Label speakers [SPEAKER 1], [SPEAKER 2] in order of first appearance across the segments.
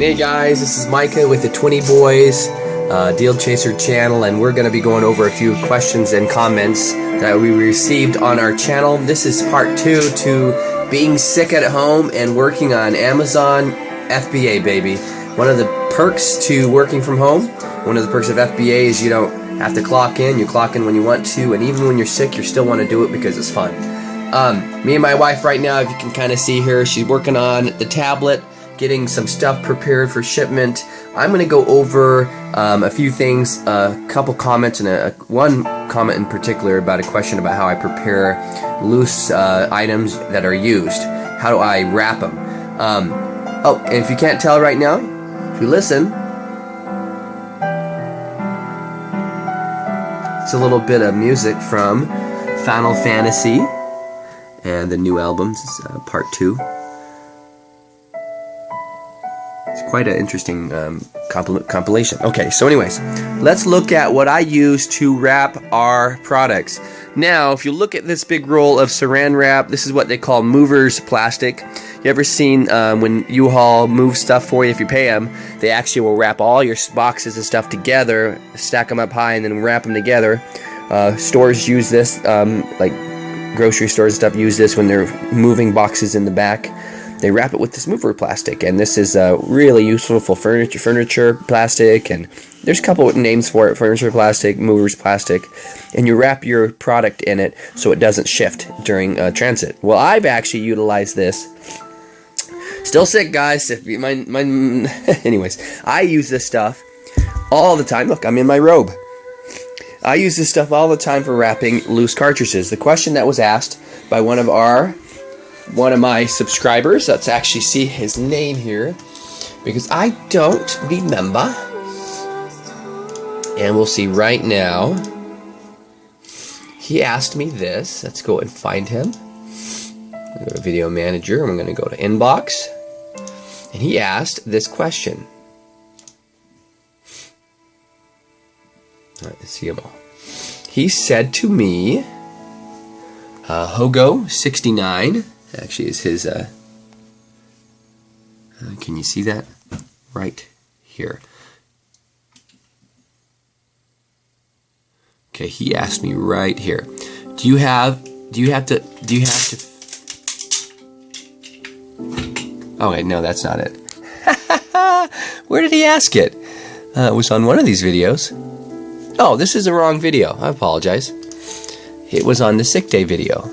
[SPEAKER 1] Hey guys, this is Micah with the 20 Boys Deal Chaser channel, and we're going to be going over a few questions and comments that we received on our channel. This is part 2 to being sick at home and working on Amazon FBA, baby. One of the perks to working from home, one of the perks of FBA is you don't have to clock in. You clock in when you want to, and even when you're sick, you still want to do it because it's fun. Me and my wife right now, if you can kind of see her, she's working on the tablet, getting some stuff prepared for shipment. I'm going to go over a few things, a couple comments, and one comment in particular about a question about how I prepare loose items that are used. How do I wrap them? Oh, and if you can't tell right now, if you listen, it's a little bit of music from Final Fantasy and the new albums, part 2. It's quite an interesting compilation. Okay, so anyways, let's look at what I use to wrap our products. Now, if you look at this big roll of saran wrap, this is what they call movers plastic. You ever seen when U-Haul moves stuff for you, if you pay them, they actually will wrap all your boxes and stuff together, stack them up high, and then wrap them together. Stores use this, like grocery stores and stuff use this when they're moving boxes in the back. They wrap it with this mover plastic, and this is really useful for furniture plastic, and there's a couple of names for it: furniture plastic, movers plastic, and you wrap your product in it so it doesn't shift during transit. Well, I've actually utilized this. Still sick, guys. If you, anyways, I use this stuff all the time. Look, I'm in my robe. I use this stuff all the time for wrapping loose cartridges. The question that was asked by one of my subscribers, let's actually see his name here, because I don't remember, and we'll see right now. He asked me this. Let's go and find him. Go to Video Manager, and we're going to go to Inbox, and he asked this question. All right, let's see him all. He said to me, Hogo69 actually is his, can you see that? Right here. Okay, he asked me right here. Do you have to, okay, no, that's not it. Where did he ask it? It was on one of these videos. Oh, this is the wrong video. I apologize. It was on the sick day video.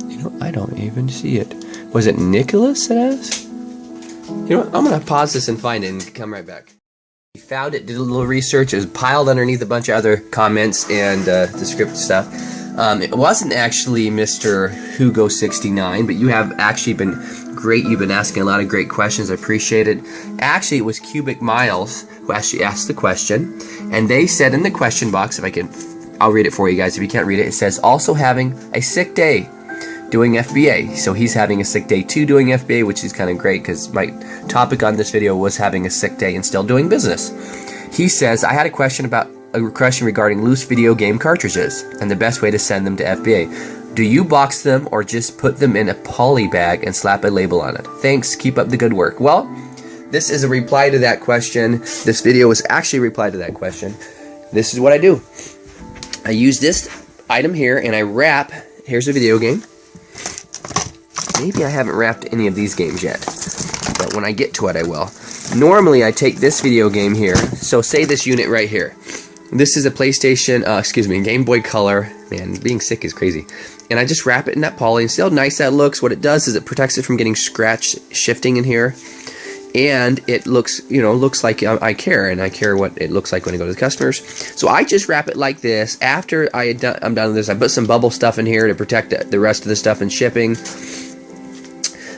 [SPEAKER 1] You know, I don't even see it. Was it Nicholas that asked? You know what? I'm going to pause this and find it and come right back. He found it, did a little research. It was piled underneath a bunch of other comments and descriptive stuff. It wasn't actually Mr. Hugo69, but you have actually been great. You've been asking a lot of great questions. I appreciate it. Actually, it was Cubic Miles who actually asked the question, and they said in the question box, if I can, I'll read it for you guys. If you can't read it, it says also having a sick day doing FBA. So he's having a sick day too doing FBA, which is kind of great because my topic on this video was having a sick day and still doing business. He says, I had a question regarding loose video game cartridges and the best way to send them to FBA. Do you box them or just put them in a poly bag and slap a label on it? Thanks, keep up the good work. Well, this is a reply to that question. This video was actually a reply to that question. This is what I do. I use this item here and I wrap, here's a video game. Maybe I haven't wrapped any of these games yet, but when I get to it I will. Normally I take this video game here, so say this unit right here. This is a PlayStation, Game Boy Color. Man, being sick is crazy. And I just wrap it in that poly and see how nice that looks. What it does is it protects it from getting scratch shifting in here. And it looks, looks like I care, and I care what it looks like when I go to the customers. So I just wrap it like this. After I'm done with this, I put some bubble stuff in here to protect the rest of the stuff in shipping.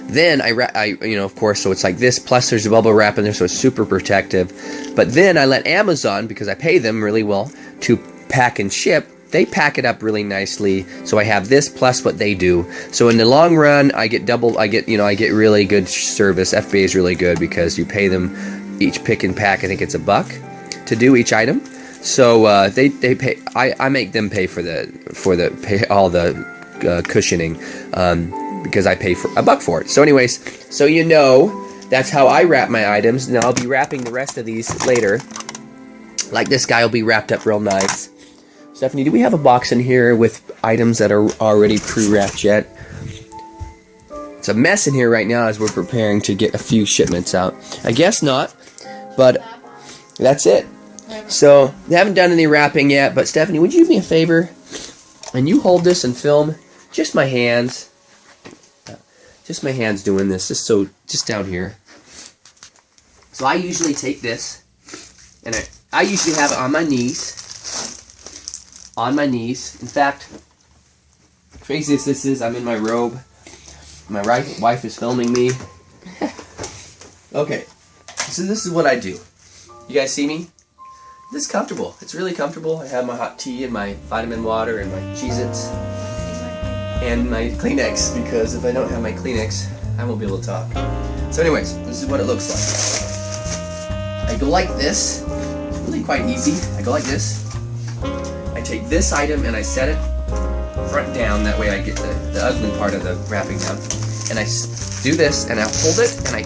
[SPEAKER 1] Then of course, so it's like this, plus there's a bubble wrap in there, so it's super protective. But then I let Amazon, because I pay them really well to pack and ship, they pack it up really nicely. So I have this plus what they do. So in the long run, I get really good service. FBA is really good because you pay them each pick and pack. I think it's $1 to do each item. So they pay. I make them pay for all the cushioning because I pay for $1 for it. So anyways, so you know that's how I wrap my items. Now I'll be wrapping the rest of these later. Like this guy will be wrapped up real nice. Stephanie, do we have a box in here with items that are already pre-wrapped yet? It's a mess in here right now as we're preparing to get a few shipments out. I guess not, but that's it. So, they haven't done any wrapping yet, but Stephanie, would you do me a favor? And you hold this and film just my hands. Just my hands doing this, just down here. So I usually take this, and I usually have it on my knees. On my knees. In fact, crazy as this is, I'm in my robe. My wife is filming me. Okay, so this is what I do. You guys see me? This is comfortable. It's really comfortable. I have my hot tea and my vitamin water and my Cheez-Its and my Kleenex, because if I don't have my Kleenex, I won't be able to talk. So anyways, this is what it looks like. I go like this. It's really quite easy. I go like this. I take this item and I set it front down. That way I get the ugly part of the wrapping down. And I do this and I hold it and I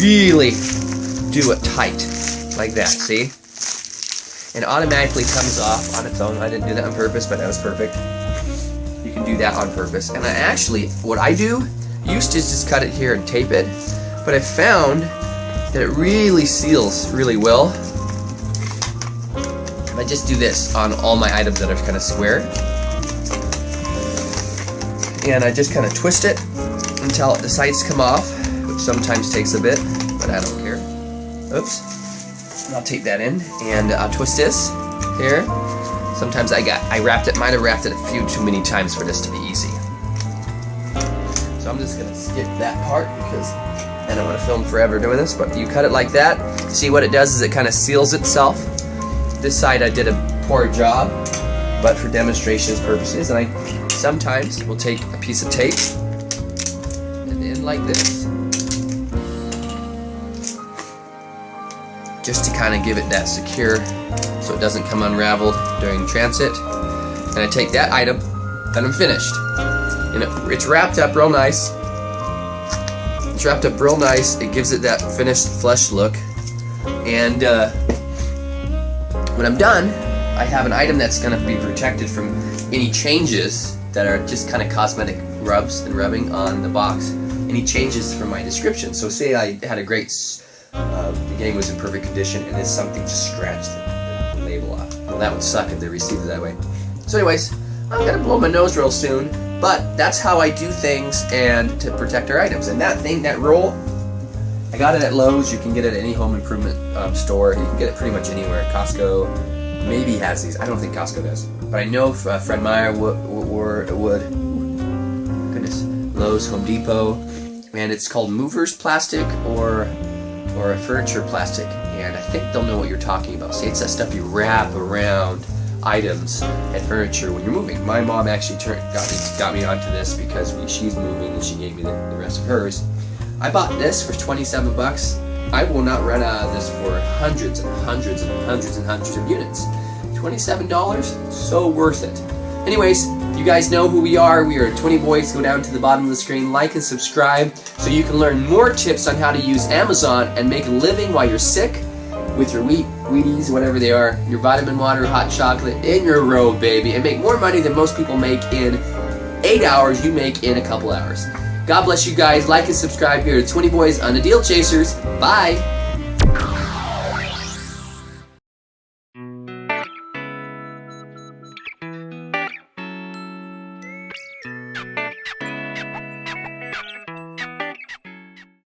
[SPEAKER 1] really do it tight. Like that, see? And it automatically comes off on its own. I didn't do that on purpose, but that was perfect. You can do that on purpose. And I actually, what I do, used to just cut it here and tape it, but I found that it really seals really well. I just do this on all my items that are kind of square. And I just kind of twist it until the sides come off, which sometimes takes a bit, but I don't care. Oops. And I'll tape that in, and I'll twist this here. Sometimes might have wrapped it a few too many times for this to be easy. So I'm just gonna skip that part because I don't want to film forever doing this, but you cut it like that. See what it does is it kind of seals itself. This side I did a poor job, but for demonstration purposes, and I sometimes will take a piece of tape and end like this, just to kind of give it that secure so it doesn't come unraveled during transit. And I take that item, then I'm finished. And it's wrapped up real nice. It's wrapped up real nice. It gives it that finished flush look. And when I'm done, I have an item that's going to be protected from any changes that are just kind of cosmetic rubs and rubbing on the box. Any changes from my description. So say I had a great, beginning was in perfect condition, and then something just scratched the label off. Well, that would suck if they received it that way. So anyways, I'm going to blow my nose real soon, but that's how I do things and to protect our items. And that roll, I got it at Lowe's. You can get it at any home improvement store. You can get it pretty much anywhere. Costco maybe has these. I don't think Costco does. But I know Fred Meyer would. Goodness. Lowe's, Home Depot. And it's called Movers Plastic or a furniture plastic. And I think they'll know what you're talking about. See, it's that stuff you wrap around items and furniture when you're moving. My mom actually got me onto this because she's moving and she gave me the rest of hers. I bought this for 27 bucks. I will not run out of this for hundreds and hundreds and hundreds and hundreds of units. $27, so worth it. Anyways, you guys know who we are. We are 20 Boys. Go down to the bottom of the screen, like and subscribe so you can learn more tips on how to use Amazon and make a living while you're sick with your Wheaties, whatever they are, your vitamin water, hot chocolate, in your robe, baby, and make more money than most people make in 8 hours. You make in a couple hours. God bless you guys. Like and subscribe here to 20 Boys on the Deal Chasers. Bye.